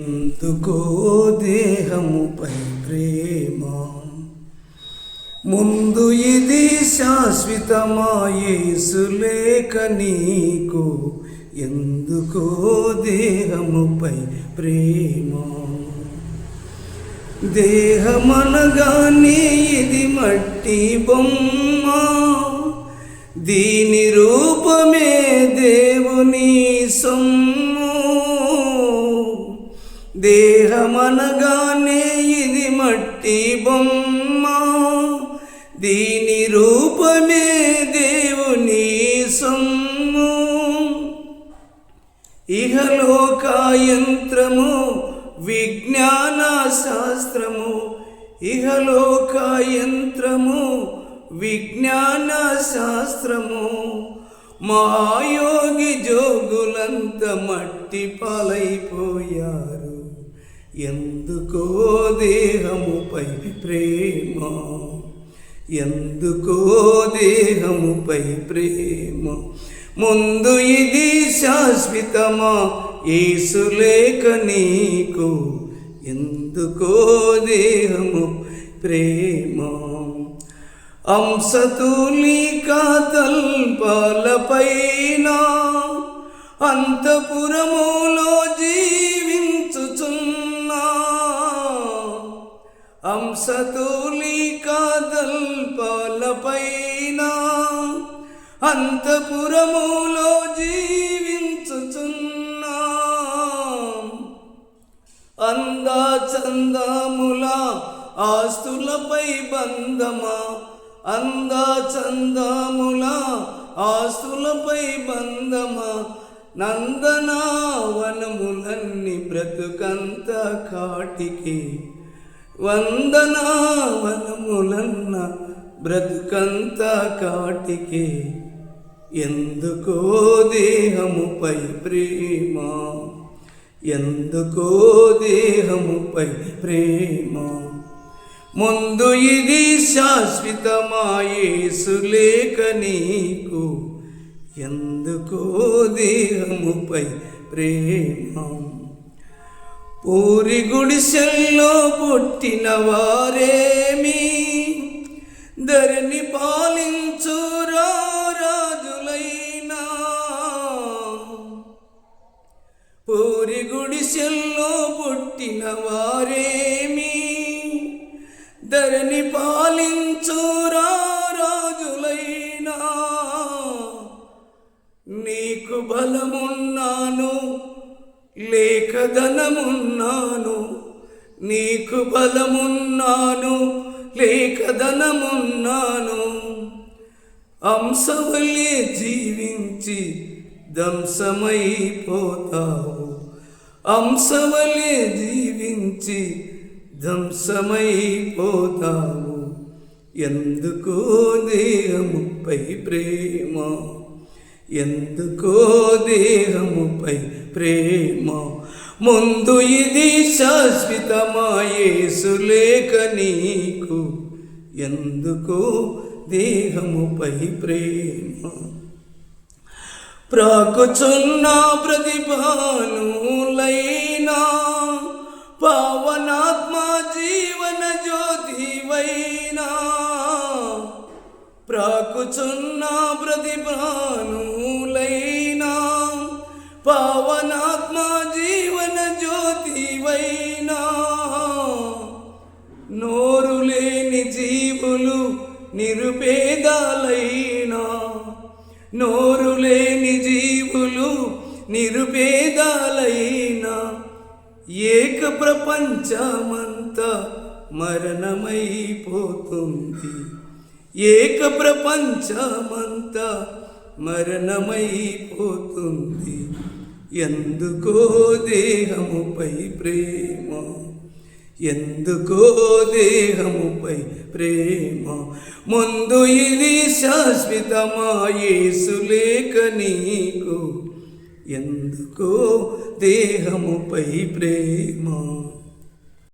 ఎందుకో దేహముపై ప్రేమ, ముందు ఇది శాశ్వతమా యేసు లేక నీకు. ఎందుకో దేహముపై ప్రేమ, దేహమనగానే ఇది మట్టి బొమ్మ, దీని రూపమే దేవుని సొమ్ము. దేహమనగానే ఇది మట్టి బొమ్మ, దీని రూపమే దేవుని సొమ్ము. ఇహలోక యంత్రము విజ్ఞాన శాస్త్రము, ఇహలోక యంత్రము విజ్ఞాన శాస్త్రము. మాయోగి జోగులంత మట్టి పాలైపోయారు. ఎందుకో దేహముపై ప్రేమ, ఎందుకో దేహముపై ప్రేమ. ముందు ఇది శాశ్వతమా యేసు లేక నీకు. ఎందుకో దేహము ప్రేమ. అంశతూలికా తల్పాలపైన అంతఃపురములో జీవించుచున్నా, అంశతూలికా తల్పాలపైన అంతఃపురములో జీవించుచున్నా. అందా చందముల ఆస్తులపై బంధమా, అందా చందముల ఆస్తులపై బంధమా. నందనావనములన్నీ బ్రతుకంత కాటికి, వందనావనములన్న బ్రతుకంత కాటికి. ఎందుకో దేహముపై ప్రేమ, ఎందుకో దేహముపై ప్రేమ. ముందు ఇది శాశ్వతమా యేసు లేక నీకు. ఎందుకో దేహముపై ప్రేమ. పూరి గుడిసెల్లో పుట్టిన వారేమి ధరణి పాలించు రాజులైనా, పూరి గుడిసెల్లో పుట్టిన వారేమి ధరణి పాలించు రాజులైనా. నీకు బలమున్నాను లేక ధనమున్నాను, నీకు బలమున్నాను లేక ధనమున్నాను. అంశవలే జీవించి ధ్వంసమైపోతావు, అంశవలే జీవించి ధ్వంసమైపోతావు. ఎందుకో దేహముపై ప్రేమ, ఎందుకో దేహముపై ప్రేమ. ముందు ఇది శాశ్వతమా యేసు లేక నీకు. ఎందుకో దేహముపై ప్రేమ. ప్రాకుచున్న ప్రతిభానులైనా పావనాత్మ జీవన జ్యోతివైనా, ప్రాకుచున్న ప్రతిభానులైనా పావనాత్మ జీవన జ్యోతివైనా. నోరు లేని జీవులు నిరుపేదలైనా, నోరు లేని జీవులు నిరుపేదలైనా. ఏక ప్రపంచమంతా మరణమైపోతుంది, ఏక ప్రపంచమంతా మరణమైపోతుంది. ఎందుకో దేహముపై ప్రేమ, ఎందుకో దేహముపై ప్రేమ. ముందు ఇది శాశ్వతమా యేసు లేక నీకు. ఎందుకో దేహముపై ప్రేమ.